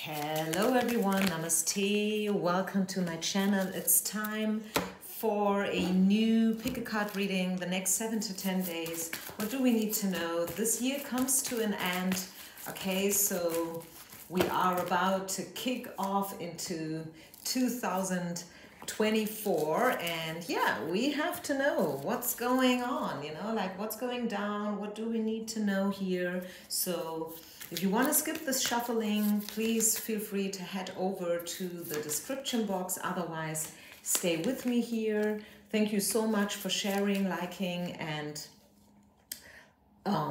Hello everyone, namaste, welcome to my channel. It's time for a new pick a card reading, the next 7 to 10 days. What do we need to know? This year comes to an end. Okay, so we are about to kick off into 2024, and yeah, we have to know what's going on, like what's going down, what do we need to know here. So if you want to skip this shuffling, please feel free to head over to the description box. Otherwise, stay with me here. Thank you so much for sharing, liking, and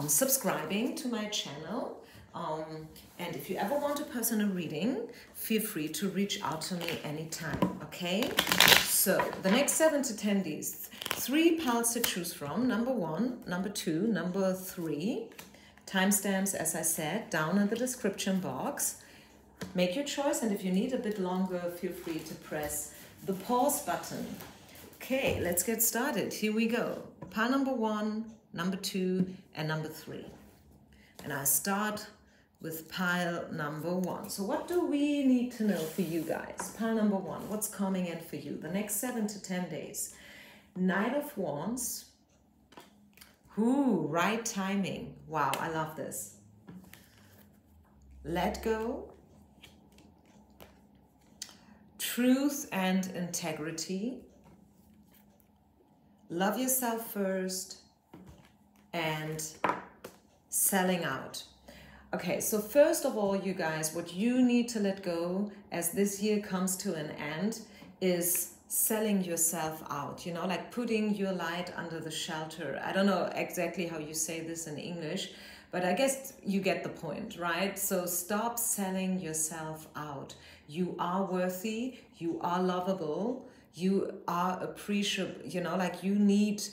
subscribing to my channel. And if you ever want a personal reading, feel free to reach out to me anytime, okay? So the next 7 to 10 days, 3 piles to choose from. Number 1, number 2, number 3. Timestamps, as I said, down in the description box. Make your choice, and if you need a bit longer, feel free to press the pause button. Okay, let's get started. Here we go. Pile number 1, number 2, and number 3. And I start with pile number 1. So what do we need to know for you guys? Pile number 1, what's coming in for you the next 7 to 10 days? Knight of Wands. Ooh, right timing. Wow, I love this. Let go. Truth and integrity. Love yourself first. And selling out. Okay, so first of all, you guys, what you need to let go as this year comes to an end is selling yourself out, like putting your light under the shelter. I don't know exactly how you say this in English, but I guess you get the point, right? So stop selling yourself out. You are worthy, you are lovable, you are appreciable, like you need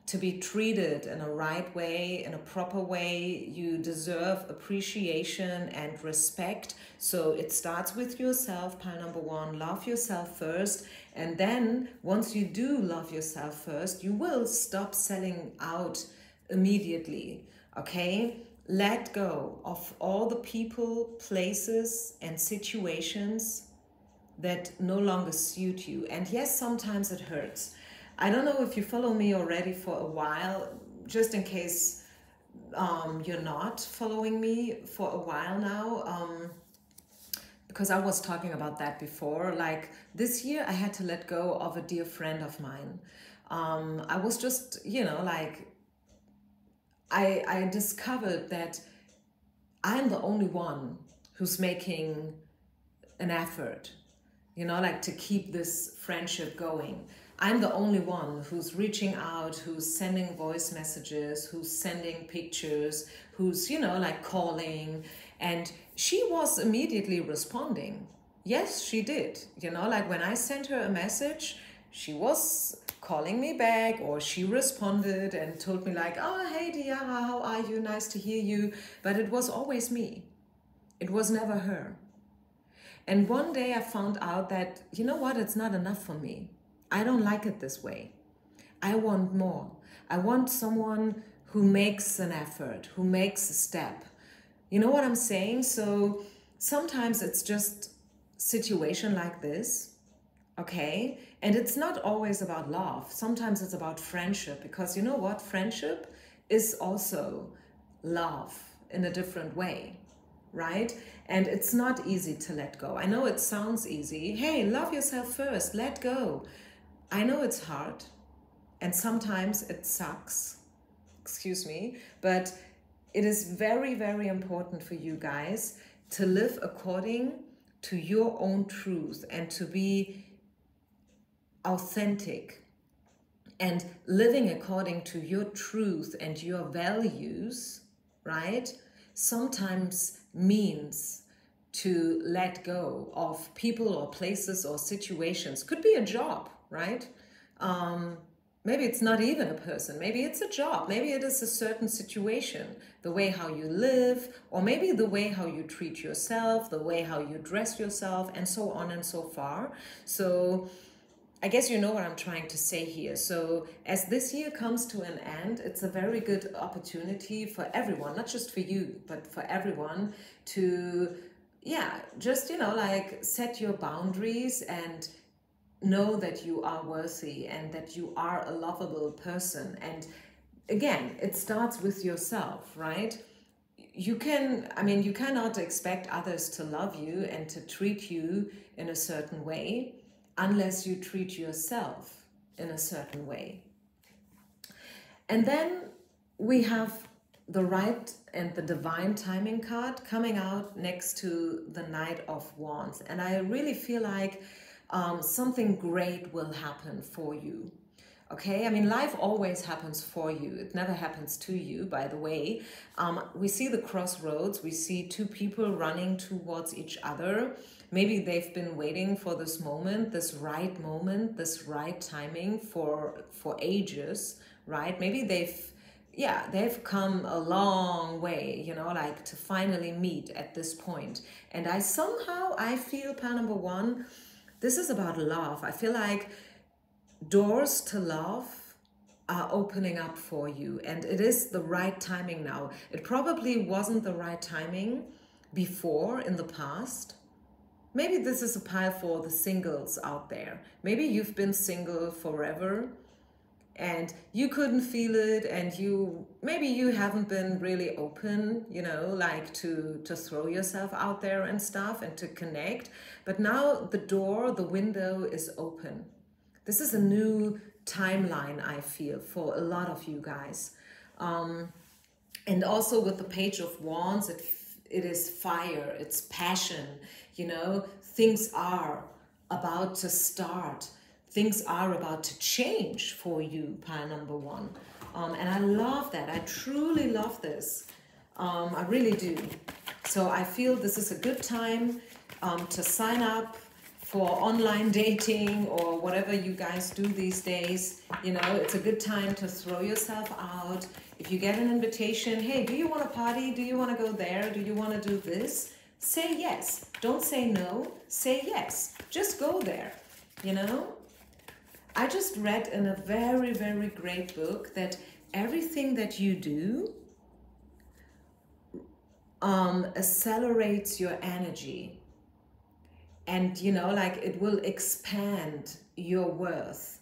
to be treated in a right way, in a proper way. You deserve appreciation and respect. So it starts with yourself, pile number 1. Love yourself first. And then once you do love yourself first, you will stop selling out immediately. Okay? Let go of all the people, places, and situations that no longer suit you. And yes, sometimes it hurts. I don't know if you follow me already for a while, just in case you're not following me for a while now, because I was talking about that before. Like this year I had to let go of a dear friend of mine. I was just, like I discovered that I'm the only one who's making an effort, like to keep this friendship going. I'm the only one who's reaching out, who's sending voice messages, who's sending pictures, who's, like calling. And she was immediately responding. Yes, she did. Like when I sent her a message, she was calling me back, or she responded and told me like, oh, hey, Dia, how are you? Nice to hear you. But it was always me. It was never her. And one day I found out that, it's not enough for me. I don't like it this way. I want more. I want someone who makes an effort, who makes a step. You know what I'm saying? So sometimes it's just situation like this, okay? And it's not always about love. Sometimes it's about friendship, because you know what? Friendship is also love in a different way, right? And it's not easy to let go. I know it sounds easy. Hey, love yourself first, let go. I know it's hard, and sometimes it sucks, excuse me, but it is very, very important for you guys to live according to your own truth and to be authentic. And living according to your truth and your values, right, sometimes means to let go of people or places or situations. Could be a job, right? Maybe it's not even a person. Maybe it's a job. Maybe it is a certain situation, the way how you live, or maybe the way how you treat yourself, the way how you dress yourself, and so on and so far. So I guess you know what I'm trying to say here. So as this year comes to an end, it's a very good opportunity for everyone, not just for you, but for everyone to yeah, just, you know, like set your boundaries and know that you are worthy and that you are a lovable person. And again, it starts with yourself, right? You can, I mean, you cannot expect others to love you and to treat you in a certain way unless you treat yourself in a certain way. And then we have the right and the divine timing card coming out next to the Knight of Wands. And I really feel like something great will happen for you. Okay, I mean, life always happens for you. It never happens to you, by the way. We see the crossroads. We see two people running towards each other. Maybe they've been waiting for this moment, this right timing for ages, right? Maybe they've come a long way, you know, like to finally meet at this point. And I feel, pile number one, this is about love. I feel like doors to love are opening up for you, and it is the right timing now. It probably wasn't the right timing before in the past. Maybe this is a pile for the singles out there. Maybe you've been single forever and you couldn't feel it, and maybe you haven't been really open, you know, like to throw yourself out there and stuff and to connect. But now the window is open. This is a new timeline, I feel, for a lot of you guys. And also with the Page of Wands, it is fire, it's passion, you know, things are about to start. Things are about to change for you, pile number one. And I love that. I truly love this. I really do. So I feel this is a good time to sign up for online dating or whatever you guys do these days. You know, it's a good time to throw yourself out. If you get an invitation, hey, do you want to party? Do you want to go there? Do you want to do this? Say yes. Don't say no. Say yes. Just go there, you know? I just read in a very, very great book that everything that you do accelerates your energy. And, you know, like it will expand your worth.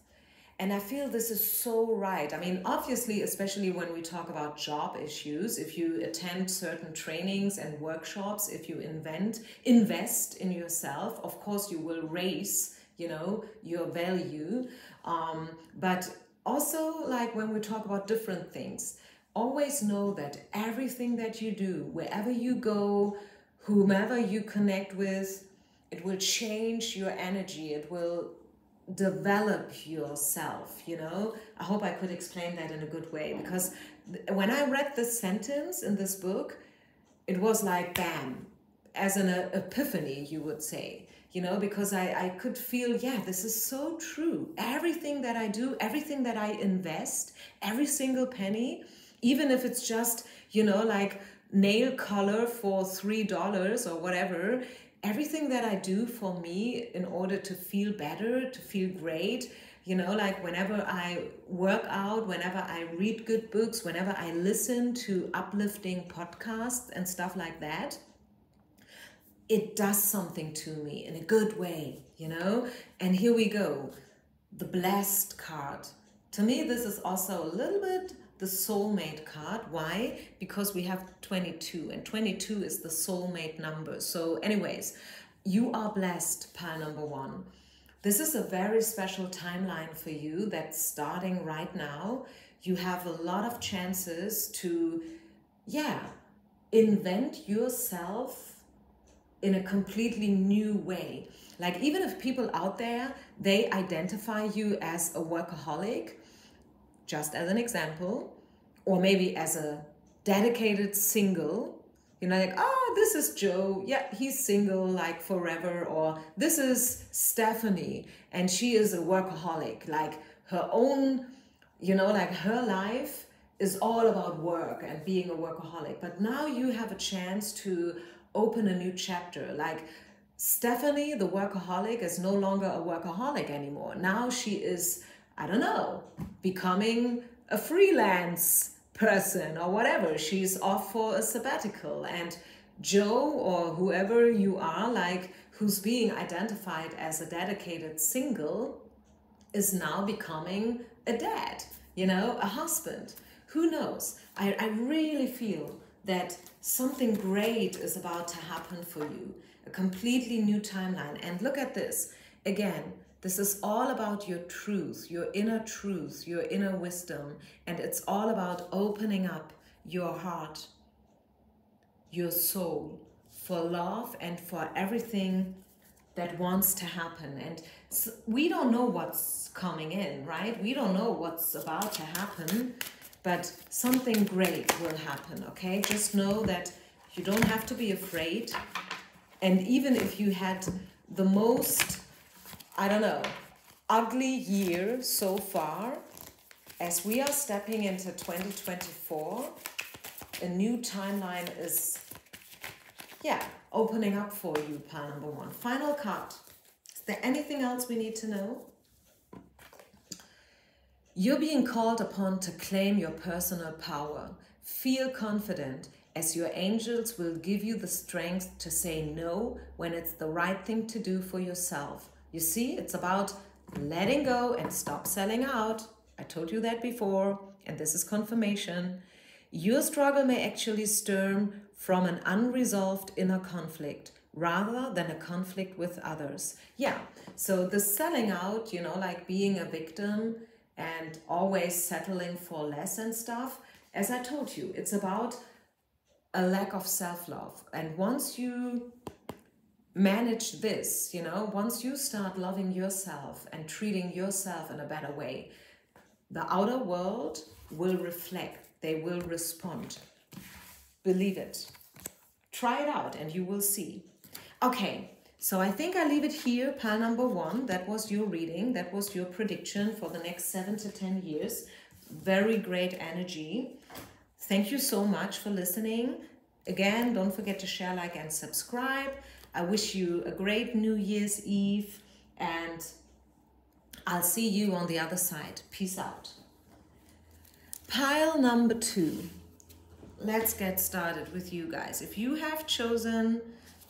And I feel this is so right. I mean, obviously, especially when we talk about job issues, if you attend certain trainings and workshops, if you invest in yourself, of course you will raise, you know, your value. But also, like when we talk about different things, always know that everything that you do, wherever you go, whomever you connect with, it will change your energy. It will develop yourself, you know. I hope I could explain that in a good way, because when I read this sentence in this book, it was like bam, as an epiphany, you would say, you know, because I could feel, yeah, this is so true. Everything that I do, everything that I invest, every single penny, even if it's just, you know, like nail color for $3 or whatever, everything that I do for me in order to feel better, to feel great, you know, like whenever I work out, whenever I read good books, whenever I listen to uplifting podcasts and stuff like that, it does something to me in a good way, you know? And here we go, the blessed card. To me, this is also a little bit the soulmate card. Why? Because we have 22, and 22 is the soulmate number. So anyways, you are blessed, pile number one. This is a very special timeline for you that's starting right now. You have a lot of chances to, yeah, invent yourself in a completely new way. Like even if people out there, they identify you as a workaholic, just as an example, or maybe as a dedicated single, you know, like, oh, this is Joe, yeah, he's single like forever, or this is Stephanie and she is a workaholic, like her own, you know, like her life is all about work and being a workaholic. But now you have a chance to open a new chapter. Like Stephanie, the workaholic, is no longer a workaholic anymore. Now she is, I don't know, becoming a freelance person or whatever. She's off for a sabbatical and Joe or whoever you are, like who's being identified as a dedicated single, is now becoming a dad, you know, a husband. Who knows? I really feel that something great is about to happen for you, a completely new timeline. And look at this. Again, this is all about your truth, your inner wisdom, and it's all about opening up your heart, your soul, for love and for everything that wants to happen. And so we don't know what's coming in, right? We don't know what's about to happen, but something great will happen, okay? Just know that you don't have to be afraid. And even if you had the most, I don't know, ugly year so far, as we are stepping into 2024, a new timeline is, yeah, opening up for you, pile number one. Final card. Is there anything else we need to know? You're being called upon to claim your personal power. Feel confident, as your angels will give you the strength to say no when it's the right thing to do for yourself. You see, it's about letting go and stop selling out. I told you that before, and this is confirmation. Your struggle may actually stem from an unresolved inner conflict rather than a conflict with others. Yeah, so the selling out, you know, like being a victim and always settling for less and stuff, as I told you, it's about a lack of self-love. And once you manage this, you know, once you start loving yourself and treating yourself in a better way, the outer world will reflect, they will respond. Believe it. Try it out and you will see. Okay, so I think I leave it here, pile number one. That was your reading. That was your prediction for the next 7 to 10 years. Very great energy. Thank you so much for listening. Again, don't forget to share, like, and subscribe. I wish you a great New Year's Eve, and I'll see you on the other side. Peace out. Pile number two. Let's get started with you guys. If you have chosen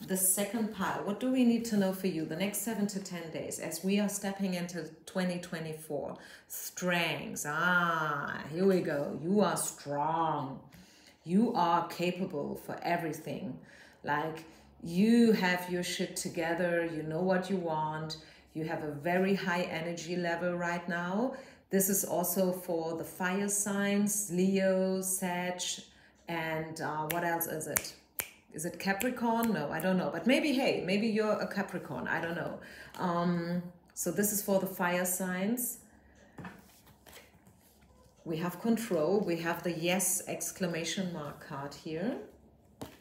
the second pile, what do we need to know for you the next 7 to 10 days as we are stepping into 2024? Strengths. Here we go. You are strong. You are capable for everything. Like, you have your shit together. You know what you want. You have a very high energy level right now. This is also for the fire signs, Leo, Sag, and what else is it? Is it Capricorn? No, I don't know. But maybe, hey, maybe you're a Capricorn. I don't know. So this is for the fire signs. We have control. We have the yes exclamation mark card here.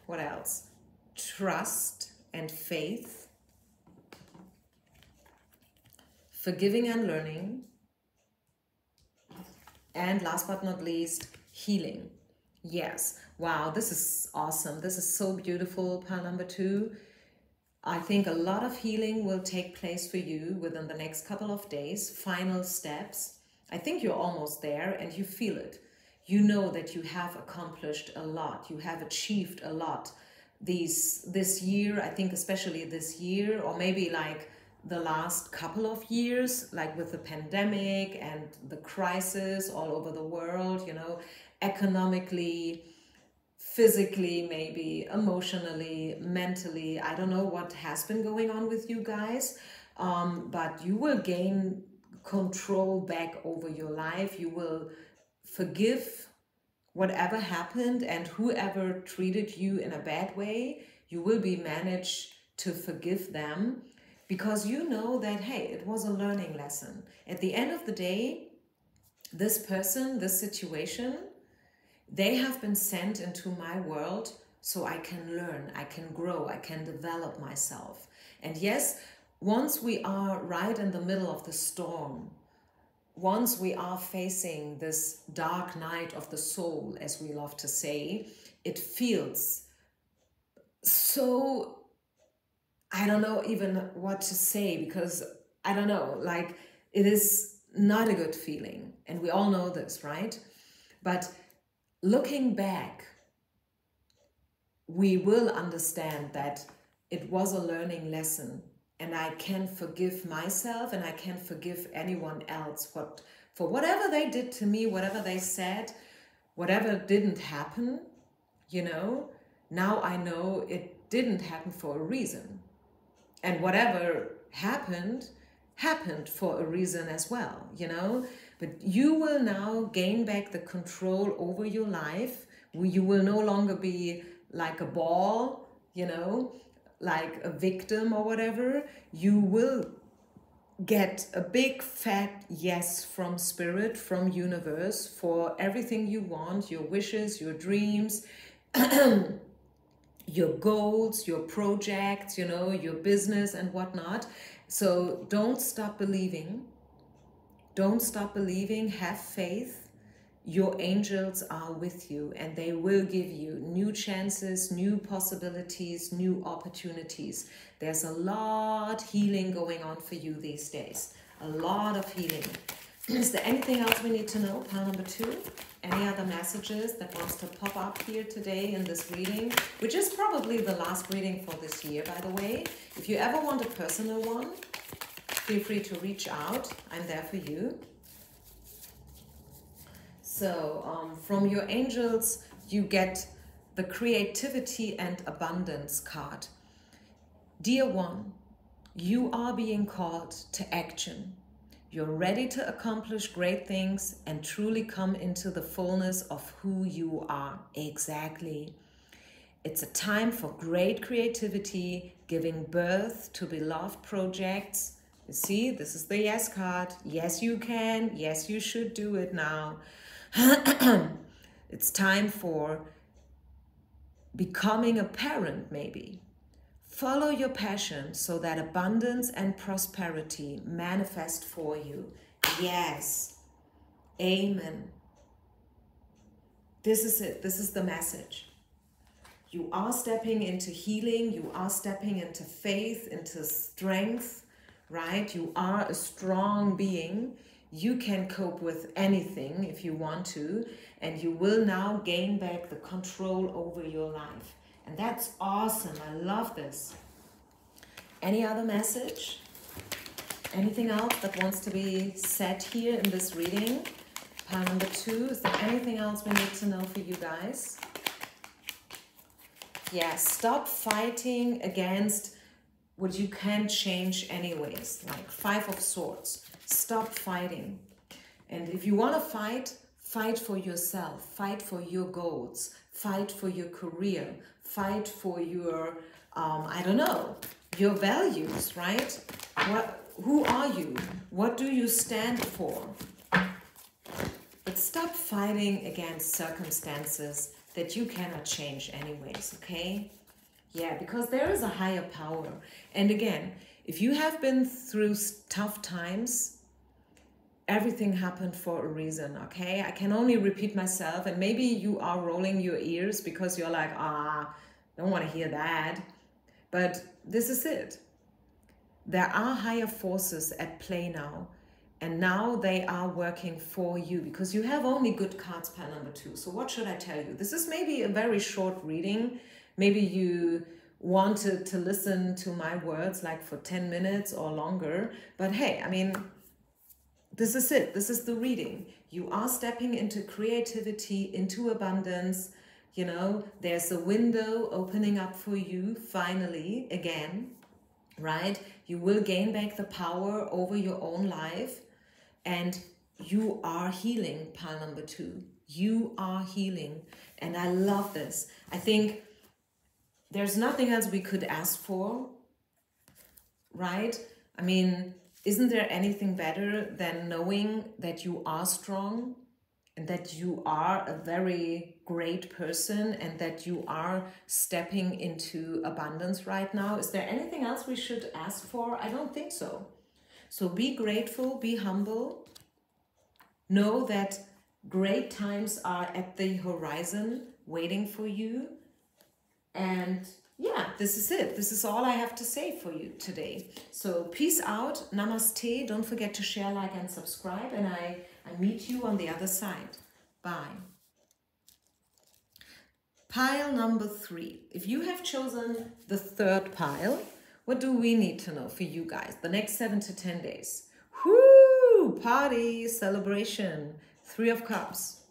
What else? Trust and faith. Forgiving and learning. And last but not least, healing. Yes. Wow, this is awesome. This is so beautiful, pile number two. I think a lot of healing will take place for you within the next couple of days. Final steps. I think you're almost there and you feel it. You know that you have accomplished a lot. You have achieved a lot. This year, I think especially this year, or maybe like the last couple of years, like with the pandemic and the crisis all over the world, you know, economically, physically, maybe emotionally, mentally. I don't know what has been going on with you guys, but you will gain control back over your life. You will forgive whatever happened, and whoever treated you in a bad way, you will be managed to forgive them, because you know that, hey, it was a learning lesson. At the end of the day, this person, this situation, they have been sent into my world so I can learn, I can grow, I can develop myself. And yes, once we are right in the middle of the storm, once we are facing this dark night of the soul, as we love to say, it feels so, I don't know even what to say, because I don't know, like, it is not a good feeling. And we all know this, right? But looking back, we will understand that it was a learning lesson, and I can forgive myself and I can forgive anyone else for whatever they did to me, whatever they said, whatever didn't happen, you know. Now I know it didn't happen for a reason. And whatever happened for a reason as well, you know. But you will now gain back the control over your life. You will no longer be like a ball, you know, like a victim or whatever. You will get a big fat yes from spirit, from universe, for everything you want, your wishes, your dreams, your goals, your projects, you know, your business and whatnot. So don't stop believing. Don't stop believing. Have faith. Your angels are with you, and they will give you new chances, new possibilities, new opportunities. There's a lot healing going on for you these days. A lot of healing. Is there anything else we need to know? Pile number 2. Any other messages that wants to pop up here today in this reading, which is probably the last reading for this year, by the way. If you ever want a personal one, feel free to reach out. I'm there for you. So from your angels, you get the creativity and abundance card. Dear one, you are being called to action. You're ready to accomplish great things and truly come into the fullness of who you are. Exactly. It's a time for great creativity, giving birth to beloved projects. You see, this is the yes card. Yes, you can. Yes, you should do it now. It's time for becoming a parent, maybe. Follow your passion so that abundance and prosperity manifest for you. Yes. Amen. This is it. This is the message. You are stepping into healing. You are stepping into faith, into strength, right? You are a strong being. You can cope with anything if you want to, and you will now gain back the control over your life. And that's awesome. I love this. Any other message? Anything else that wants to be said here in this reading? Pile number 2. Is there anything else we need to know for you guys? Yeah, stop fighting against what you can change anyways. Like 5 of Swords. Stop fighting. And if you want to fight, fight for yourself. Fight for your goals. Fight for your career. Fight for your, I don't know, your values, right? Who are you? What do you stand for? But stop fighting against circumstances that you cannot change anyways, okay? Yeah, because there is a higher power. And again, if you have been through tough times, everything happened for a reason, okay? I can only repeat myself, and maybe you are rolling your ears because you're like, don't want to hear that. But this is it. There are higher forces at play now, and now they are working for you because you have only good cards, pile number 2. So what should I tell you? This is maybe a very short reading. Maybe you wanted to listen to my words like for 10 minutes or longer. But hey, I mean, this is it. This is the reading. You are stepping into creativity, into abundance. You know, there's a window opening up for you finally again, right? You will gain back the power over your own life, and you are healing, pile number 2. You are healing. And I love this. I think there's nothing else we could ask for, right? I mean, isn't there anything better than knowing that you are strong and that you are a very great person and that you are stepping into abundance right now? Is there anything else we should ask for? I don't think so. So be grateful, be humble. Know that great times are at the horizon waiting for you. And yeah, this is it. This is all I have to say for you today. So peace out. Namaste. Don't forget to share, like, and subscribe. And I meet you on the other side. Bye. Pile number 3. If you have chosen the third pile, what do we need to know for you guys? The next 7 to 10 days. Whoo! Party, celebration. 3 of Cups.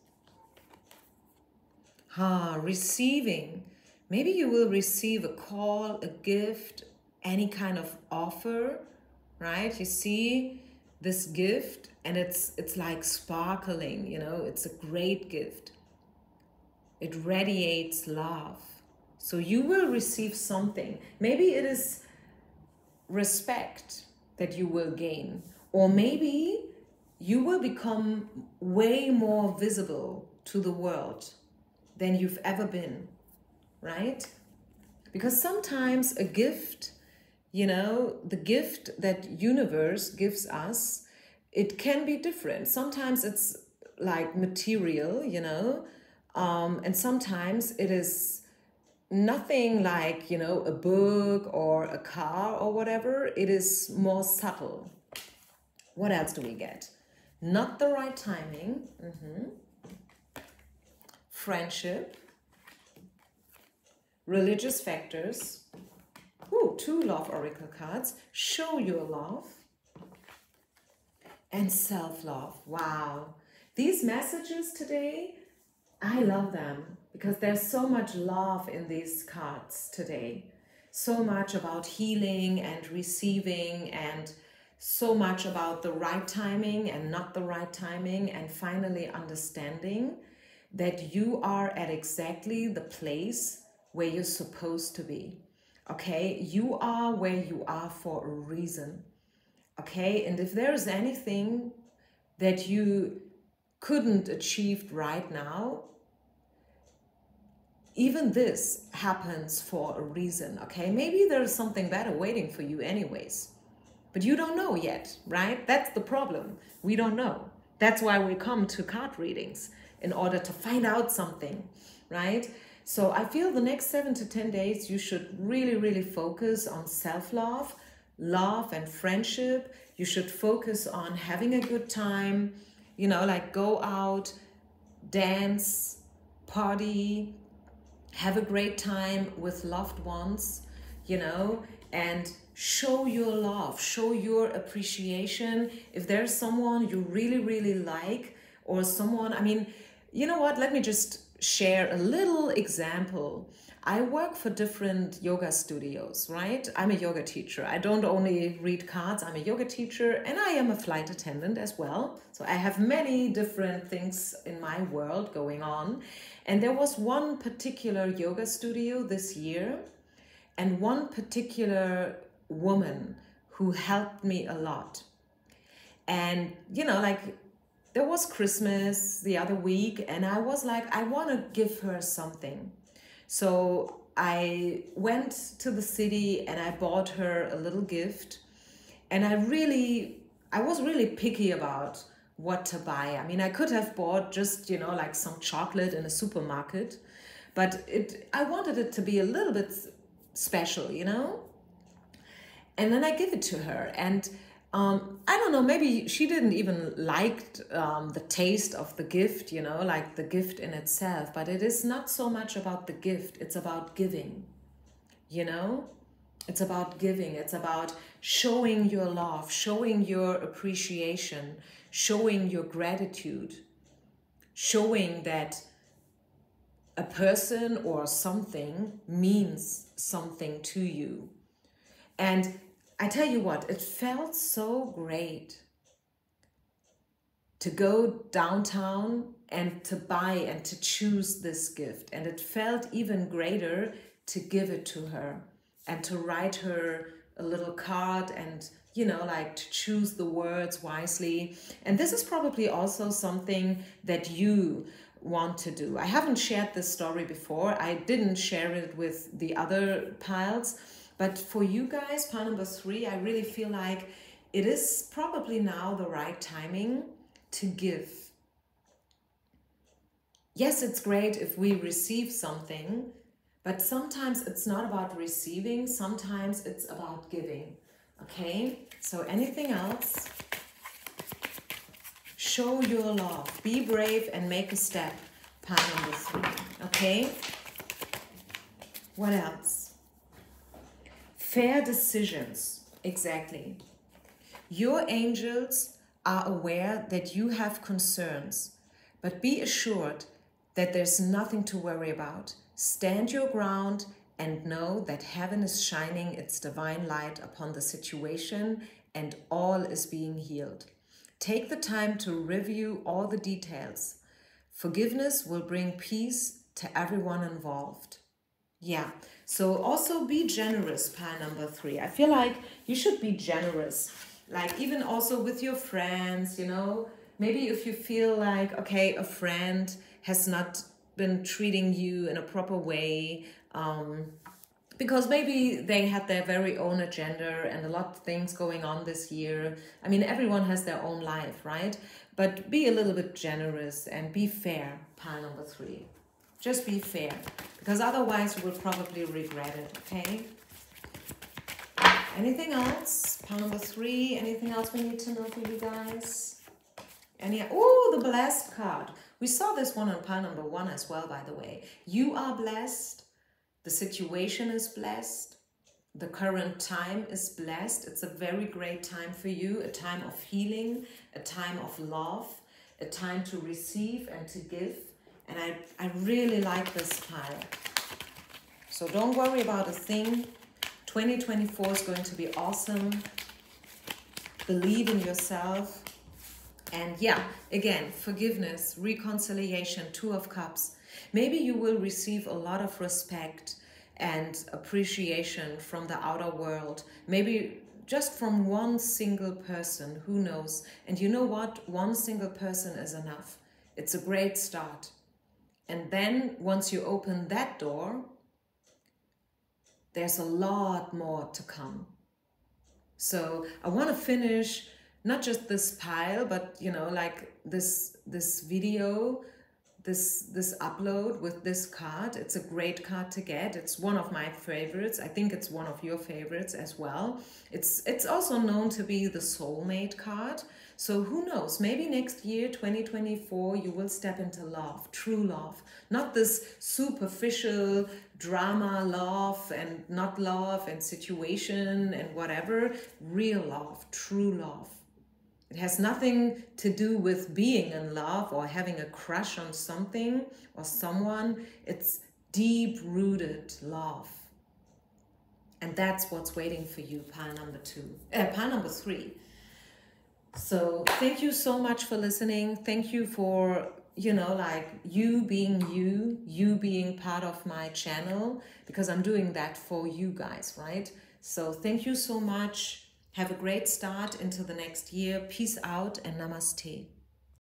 Receiving. Maybe you will receive a call, a gift, any kind of offer, right? You see this gift and it's like sparkling, you know, it's a great gift. It radiates love. So you will receive something. Maybe it is respect that you will gain, or maybe you will become way more visible to the world than you've ever been, right? Because sometimes a gift, you know, the gift that universe gives us, it can be different. Sometimes it's like material, you know, and sometimes it is nothing like, you know, a book or a car or whatever. It is more subtle. What else do we get? Not the right timing. Friendship. Religious factors. 2 love oracle cards. Show your love. And self-love. Wow. These messages today, I love them because there's so much love in these cards today. So much about healing and receiving, and so much about the right timing and not the right timing, and finally understanding that you are at exactly the place where you're supposed to be. Okay, you are where you are for a reason. Okay, and if there is anything that you couldn't achieve right now, even this happens for a reason. Okay, maybe there's something better waiting for you anyways, but you don't know yet, right? That's the problem. We don't know. That's why we come to card readings, in order to find out something, right? So I feel the next 7 to 10 days, you should really, really focus on self-love, love and friendship. You should focus on having a good time, you know, like go out, dance, party, have a great time with loved ones, you know, and show your love, show your appreciation. If there's someone you really, really like, or someone, I mean, you know what, let me just share a little example. I work for different yoga studios, right? I'm a yoga teacher. I don't only read cards, I'm a yoga teacher, and I am a flight attendant as well. So I have many different things in my world going on. And there was one particular yoga studio this year, and one particular woman who helped me a lot. And, you know, like, there was Christmas the other week, and I was like, I want to give her something. So I went to the city and I bought her a little gift. And I was really picky about what to buy. I mean, I could have bought just, you know, like some chocolate in a supermarket, but I wanted it to be a little bit special, you know? And then I give it to her, and I don't know, maybe she didn't even like the taste of the gift, you know, like the gift in itself, but it is not so much about the gift, it's about giving, you know? It's about giving, it's about showing your love, showing your appreciation, showing your gratitude, showing that a person or something means something to you. And I tell you what, it felt so great to go downtown and to buy and to choose this gift. And it felt even greater to give it to her and to write her a little card and, you know, like to choose the words wisely. And this is probably also something that you want to do. I haven't shared this story before. I didn't share it with the other piles. But for you guys, pile number 3, I really feel like it is probably now the right timing to give. Yes, it's great if we receive something, but sometimes it's not about receiving, sometimes it's about giving. Okay, so anything else? Show your love, be brave and make a step, pile number 3. Okay, What else? Fair decisions. Exactly. Your angels are aware that you have concerns, but be assured that there's nothing to worry about. Stand your ground and know that heaven is shining its divine light upon the situation and all is being healed. Take the time to review all the details. Forgiveness will bring peace to everyone involved. Yeah, so also be generous, pile number 3. I feel like you should be generous, like even also with your friends, you know. Maybe if you feel like, okay, a friend has not been treating you in a proper way, because maybe they had their very own agenda and a lot of things going on this year. I mean, everyone has their own life, right? But be a little bit generous and be fair, pile number 3. Just be fair, because otherwise you will probably regret it, okay? Anything else? Pile number 3, anything else we need to know for you guys? Oh, the blessed card. We saw this one on pile number 1 as well, by the way. You are blessed. The situation is blessed. The current time is blessed. It's a very great time for you, a time of healing, a time of love, a time to receive and to give. And I really like this pile. So don't worry about a thing. 2024 is going to be awesome. Believe in yourself. And yeah, again, forgiveness, reconciliation, 2 of Cups. Maybe you will receive a lot of respect and appreciation from the outer world. Maybe just from one single person, who knows? And you know what? One single person is enough. It's a great start. And then once you open that door, there's a lot more to come. So I want to finish not just this pile, but you know, like this video, this upload with this card. It's a great card to get. It's one of my favorites. I think it's one of your favorites as well. It's also known to be the soulmate card. So who knows, maybe next year, 2024, you will step into love, true love. Not this superficial drama love and not love and situation and whatever. Real love, true love. It has nothing to do with being in love or having a crush on something or someone. It's deep-rooted love. And that's what's waiting for you, pile number 3. So thank you so much for listening. Thank you for, you know, like you being you being part of my channel, because I'm doing that for you guys, right? So thank you so much. Have a great start into the next year. Peace out and namaste.